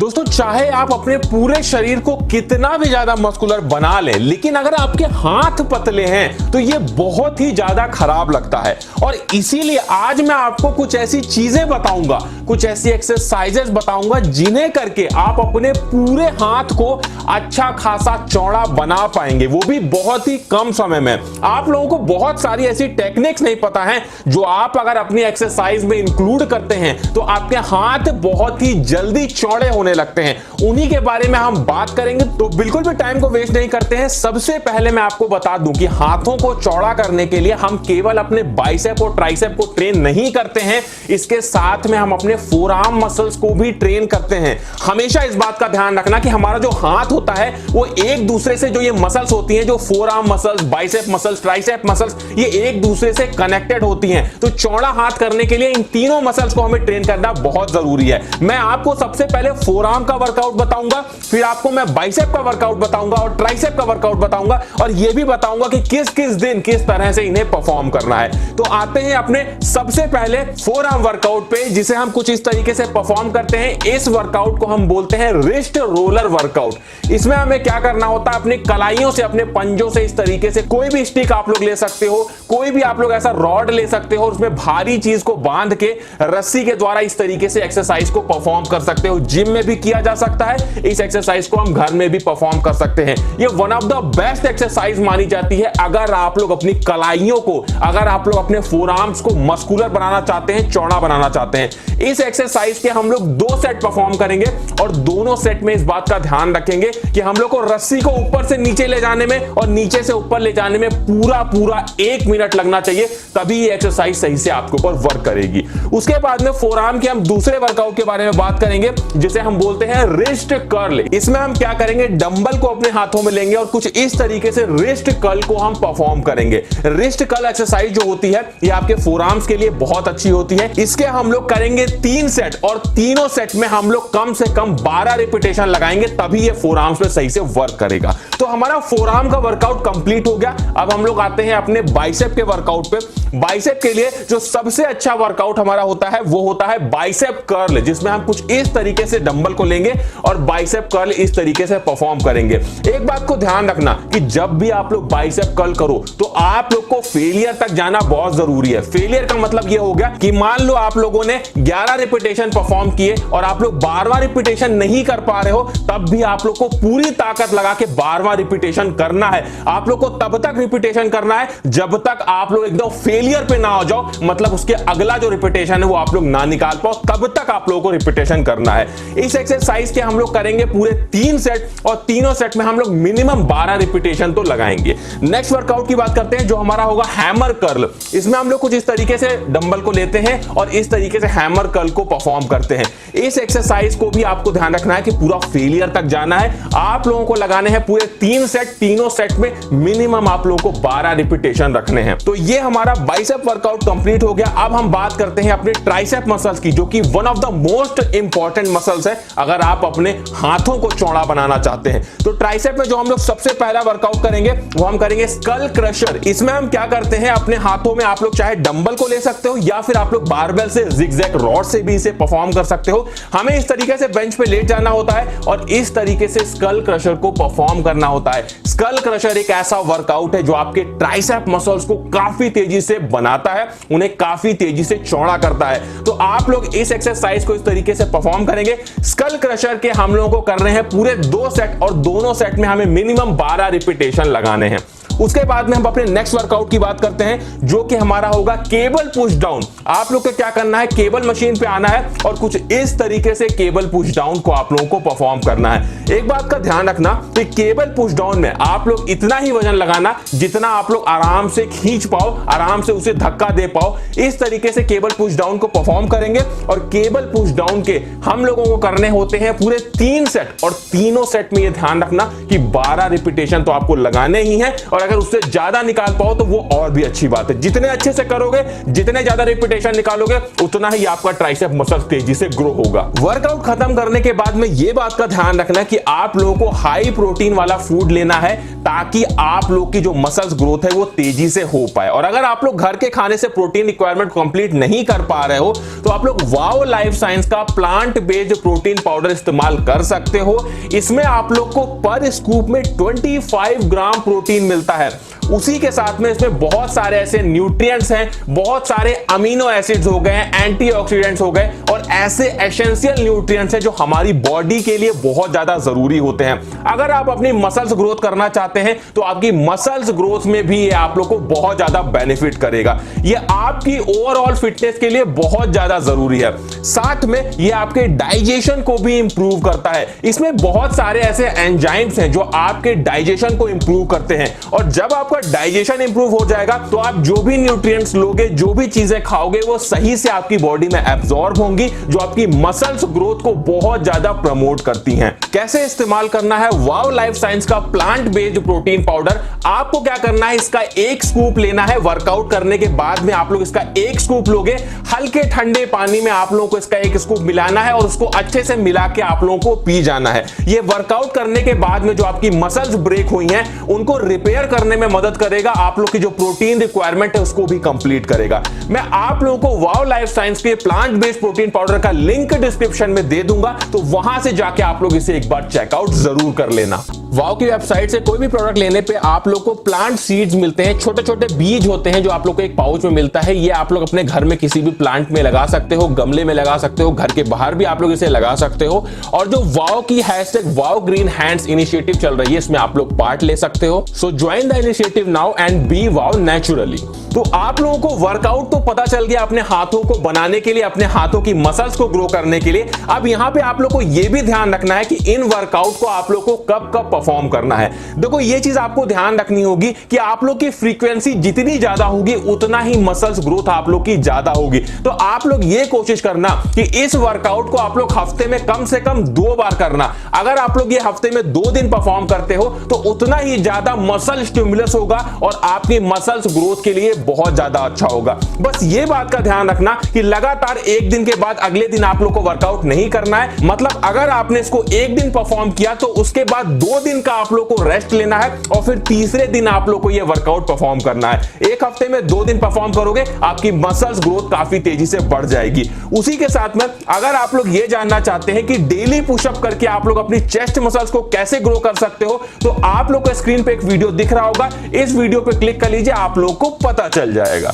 दोस्तों, चाहे आप अपने पूरे शरीर को कितना भी ज्यादा मस्कुलर बना लें, लेकिन अगर आपके हाथ पतले हैं तो ये बहुत ही ज्यादा खराब लगता है। और इसीलिए आज मैं आपको कुछ ऐसी चीजें बताऊंगा, कुछ ऐसी एक्सरसाइजेस बताऊंगा जिन्हें करके आप अपने पूरे हाथ को अच्छा खासा चौड़ा बना पाएंगे, वो भी बहुत ही कम समय में। आप लोगों को बहुत सारी ऐसी टेक्निक्स नहीं पता है जो आप अगर अपनी एक्सरसाइज में इंक्लूड करते हैं तो आपके हाथ बहुत ही जल्दी चौड़े होने लगते हैं। उन्हीं के बारे में हम बात करेंगे, तो बिल्कुल भी टाइम को वेस्ट नहीं करते हैं। सबसे पहले मैं आपको बता दूं कि हाथों को चौड़ा करने के लिए हम केवल अपने बाइसेप और ट्राइसेप को ट्रेन नहीं करते हैं, इसके साथ में हम अपने फोरआर्म मसल्स को भी ट्रेन करते हैं। हमेशा इस बात का ध्यान रखना कि हमारा जो हाथ होता है वो एक दूसरे से, जो ये मसल्स होती हैं, जो forearm muscles, bicep muscles, tricep muscles, ये एक दूसरे से कनेक्टेड होती हैं। तो चौड़ा हाथ करने के लिए इन तीनों मसल्स को हमें ट्रेन करना बहुत जरूरी है। मैं आपको सबसे पहले फोरआर्म का वर्कआउट बताऊंगा, फिर आपको मैं बाइसेप का वर्कआउट बताऊंगा और ट्राइसेप का वर्कआउट बताऊंगा, और यह भी बताऊंगा कि किस किस दिन किस तरह से इन्हें परफॉर्म करना है। तो आते हैं अपने सबसे पहले फोरआर्म वर्कआउट पे, जिसे हम कुछ इस तरीके से परफॉर्म करते हैं। इस वर्कआउट को हम बोलते हैं रिस्ट रोलर वर्कआउट। इसमें हमें क्या करना होता है, अपनी कलाइयों से, अपने पंजों से इस तरीके से कोई भी स्टिक आप लोग ले सकते हो, कोई भी आप लोग ऐसा रॉड ले सकते हो, उसमें भारी चीज को बांध के रस्सी के द्वारा इस तरीके से एक्सरसाइज को परफॉर्म कर सकते हो। जिम में भी किया जा सकता है, इस एक्सरसाइज को हम घर में भी परफॉर्म कर सकते हैं। ये one of the best exercise मानी जाती है अगर आप लोग अपनी कलाइयों को, अगर आप लोग अपने फोरआर्म्स को मस्कुलर बनाना चाहते हैं, चौड़ा बनाना चाहते हैं। इस एक्सरसाइज के हम लोग 2 सेट परफॉर्म करेंगे और दोनों सेट में इस बात का ध्यान रखेंगे कि हम लोग को रस्सी को ऊपर से नीचे ले जाने में और नीचे से ऊपर ले जाने में पूरा 1 मिनट लगना चाहिए, तभी ये एक्सरसाइज सही से आपके ऊपर वर्क करेगी। उसके बाद में फोरआर्म के हम दूसरे वर्कआउट के बारे में बात करेंगे, जिसे हम बोलते हैं रिस्ट कर्ल। इसमें हम क्या करेंगे, डंबल को अपने हाथों में लेंगे और कुछ इस तरीके से रिस्ट कर्ल को हम परफॉर्म करेंगे। रिस्ट कर्ल एक्सरसाइज जो होती है ये आपके फोरआर्म्स के लिए बहुत अच्छी होती है। इसके हम लोग करेंगे 3 सेट और तीनों सेट में हम लोग कम से कम 12 रिपीटेशन लगाएंगे, तभी ये फोरआर्म्स पे सही से वर्क करेगा। तो हमारा फोरआर्म का वर्कआउट कंप्लीट हो गया। अब हम लोग आते हैं अपने बाइसेप के वर्कआउट पे। बाइसेप के लिए जो सबसे अच्छा वर्कआउट हमारा होता है वो होता है बाइसेप कर्ल, जिसमें हम कुछ इस तरीके से डंबल को लेंगे और बाइसेप कर्ल इस तरीके से परफॉर्म करेंगे। एक बात को ध्यान रखना कि जब भी आप लोग बाइसेप कर्ल करो तो आप लोग को फेलियर तक जाना बहुत जरूरी है। फेलियर का मतलब यह हो गया कि मान लो आप लोगों ने 11 रिपीटेशन परफॉर्म किए और आप लोग 12वां रिपीटेशन नहीं कर पा रहे हो, तब भी आप लोग को पूरी ताकत लगा के 12वां रिपीटेशन करना है। आप लोग को तब तक रिपीटेशन करना है जब तक आप लोग एकदम फेलियर पे ना हो जाओ, मतलब उसके अगला जो रिपीटेशन है वो आप लोग ना निकाल पाओ, तब तक आप लोगों को रिपीटेशन करना है। इस एक्सरसाइज के हम लोग करेंगे पूरे 3 सेट और तीनों सेट में हम लोग मिनिमम 12 रिपीटेशन तो लगाएंगे। नेक्स्ट वर्कआउट की बात करते हैं, जो हमारा होगा हैमर कर्ल। इसमें हम लोग कुछ इस तरीके से डंबल को लेते हैं और इस तरीके से हैमर कर्ल को परफॉर्म करते हैं। इस एक्सरसाइज को भी आपको ध्यान रखना है कि पूरा फेलियर तक जाना है। आप लोगों को लगाने हैं पूरे 3 सेट, तीनों सेट में मिनिमम आप लोगों को 12 रिपीटेशन रखने हैं। तो ये हमारा बाइसेप वर्कआउट कंप्लीट हो गया। अब हम बात करते हैं अपने ट्राइसेप मसल्स की, जो कि one of the most important muscles है अगर आप अपने हाथों को चौड़ा बनाना चाहते हैं। तो ट्राइसेप में जो हम लोग सबसे पहला वर्कआउट करेंगे वो हम करेंगे स्कल क्रशर। इसमें हम क्या करते हैं, अपने हाथों में आप लोग चाहे डंबल को ले सकते हो या फिर आप लोग बारबेल से, जिगजैग रॉड से भी इसे परफॉर्म कर सकते हो। हमें इस तरीके से बेंच पे लेट जाना होता है और इस तरीके से स्कल क्रशर को परफॉर्म करना होता है। स्कल क्रशर एक ऐसा वर्कआउट है जो आपके ट्राइसेप मसल्स को काफी तेजी से बनाता है, उन्हें काफी तेजी से चौड़ा करता है। तो आप लोग इस एक्सरसाइज को इस तरीके से परफॉर्म करेंगे। स्कल क्रशर के हम लोगों को करने हैं पूरे 2 सेट और दोनों सेट में हमें मिनिमम 12 रिपीटेशन लगाने हैं। उसके बाद में हम अपने नेक्स्ट वर्कआउट की बात करते हैं, जो कि हमारा होगा केबल पुश डाउन। आप लोग को क्या करना है, केबल मशीन पे आना है और कुछ इस तरीके से केबल पुश डाउन को आप लोगों को परफॉर्म करना है। एक बात का ध्यान रखना कि केबल पुश डाउन में आप लोग इतना ही वजन लगाना जितना आप लोग आराम से खींच पाओ, आराम से उसे धक्का दे पाओ। इस तरीके से केबल पुश डाउन को परफॉर्म करेंगे और केबल पुश डाउन के हम लोगों को करने होते हैं पूरे 3 सेट और तीनों सेट में यह ध्यान रखना कि 12 रिपीटेशन तो आपको लगाने ही है। और अगर उससे ज्यादा निकाल पाओ तो वो और भी अच्छी बात है। जितने अच्छे से करोगे, जितने ज्यादा रिपीटेशन निकालोगे, उतना ही आपका ट्राइसेप मसल तेजी से ग्रो होगा। वर्कआउट खत्म करने के बाद में ये बात का ध्यान रखना कि आप लोगों को हाई प्रोटीन वाला फूड लेना है ताकि आप लोग की जो मसल्स ग्रोथ है वो तेजी से हो पाए। और अगर आप लोग घर के खाने से प्रोटीन रिक्वायरमेंट कंप्लीट नहीं कर पा रहे हो तो आप लोग वाओ लाइफ साइंस का प्लांट बेस्ड प्रोटीन पाउडर इस्तेमाल कर सकते हो। इसमें आप लोग को पर स्कूप में 25 ग्राम प्रोटीन मिलता है। उसी के साथ में इसमें बहुत सारे ऐसे न्यूट्रिएंट्स हैं, बहुत सारे अमीनो एसिड्स हो गए, एंटीऑक्सीडेंट्स हो गए और ऐसे एसेंशियल न्यूट्रिएंट्स हैं जो हमारी बॉडी के लिए बहुत ज्यादा जरूरी होते हैं। अगर आप अपनी मसल्स ग्रोथ करना चाहते हैं तो आपकी मसल्स ग्रोथ में भी ये आप लोग को बहुत ज्यादा बेनिफिट करेगा। ये आपकी ओवरऑल फिटनेस के लिए बहुत ज्यादा जरूरी है। साथ में ये आपके डाइजेशन को भी इंप्रूव करता है। इसमें बहुत सारे ऐसे एंजाइम्स हैं जो आपके डाइजेशन को इंप्रूव करते हैं और जब आपका डाइजेशन इंप्रूव हो जाएगा तो आप जो भी न्यूट्रिएंट्स लोगे, जो भी चीजें खाओगे, वो सही से आपकी बॉडी में एब्जॉर्ब होंगी, जो आपकी मसल्स ग्रोथ को बहुत ज्यादा प्रमोट करती हैं। कैसे इस्तेमाल करना है वाओ लाइफ साइंस का प्लांट बेस्ड प्रोटीन पाउडर? आपको क्या करना है, इसका एक स्कूप लेना है। वर्कआउट करने के बाद में आप लोग इसका एक स्कूप लोगे, हल्के ठंडे पानी में आप लोगों को इसका एक स्कूप मिलाना है और उसको अच्छे से मिला के आप लोगों को पी जाना है। ये वर्कआउट करने के बाद में जो आपकी मसल्स ब्रेक हुई हैं उनको रिपेयर करने में मदद करेगा, आप लोग की जो प्रोटीन रिक्वायरमेंट है उसको भी कंप्लीट करेगा। मैं आप लोगों को वाओ लाइफ साइंस के प्लांट बेस्ड प्रोटीन पाउडर का लिंक डिस्क्रिप्शन में दे दूंगा, तो वहां से जाके आप लोग इसे एक बार चेकआउट जरूर कर लेना। वाओ की वेबसाइट से कोई भी प्रोडक्ट लेने पे आप लोग को प्लांट सीड्स मिलते हैं, छोटे छोटे बीज होते हैं जो आप लोग को एक पाउच में मिलता है। ये आप लोग अपने घर में किसी भी प्लांट में लगा सकते हो, गमले में लगा सकते हो, घर के बाहर भी आप लोग इसे लगा सकते हो। और जो वाओ की #वाओ ग्रीन हैंड्स इनिशिएटिव चल रही है, इसमें आप लोग पार्ट ले सकते हो। So join the initiative now and be wow naturally. तो आप लोगों को वर्कआउट तो पता चल गया अपने हाथों को बनाने के लिए, अपने हाथों की मसल्स को ग्रो करने के लिए। अब यहां पे आप लोग को यह भी ध्यान रखना है कि इन वर्कआउट को आप लोग को कब कब परफॉर्म करना है। देखो ये चीज आपको ध्यान रखनी होगी कि आप लोग की फ्रीक्वेंसी जितनी ज्यादा होगी उतना ही मसल्स ग्रोथ आप लोग की ज्यादा होगी। तो आप लोग ये कोशिश करना कि इस वर्कआउट को आप लोग हफ्ते में कम से कम 2 बार करना। अगर आप लोग ये हफ्ते में 2 दिन परफॉर्म करते हो तो उतना ही ज्यादा मसल स्टिमुलस होगा और आपकी मसल्स ग्रोथ के लिए बहुत ज्यादा अच्छा होगा। बस ये बात का ध्यान रखना कि लगातार एक दिन के बाद अगले दिन आप लोग को वर्कआउट नहीं करना है। मतलब अगर आपने इसको एक दिन परफॉर्म किया तो उसके बाद 2 दिन का आप लोग को रेस्ट लेना है और फिर तीसरे दिन आप लोग को यह वर्कआउट परफॉर्म करना है। एक हफ्ते में 2 दिन परफॉर्म करोगे, आपकी मसल्स ग्रोथ काफी तेजी से बढ़ जाएगी। उसी के साथ में अगर आप लोग ये जानना चाहते हैं कि डेली पुशअप करके आप लोग अपनी चेस्ट मसल्स को कैसे ग्रो कर सकते हो, तो आप लोग को स्क्रीन पे एक वीडियो दिख रहा होगा, इस वीडियो पे क्लिक कर लीजिए, आप लोग को पता चल जाएगा।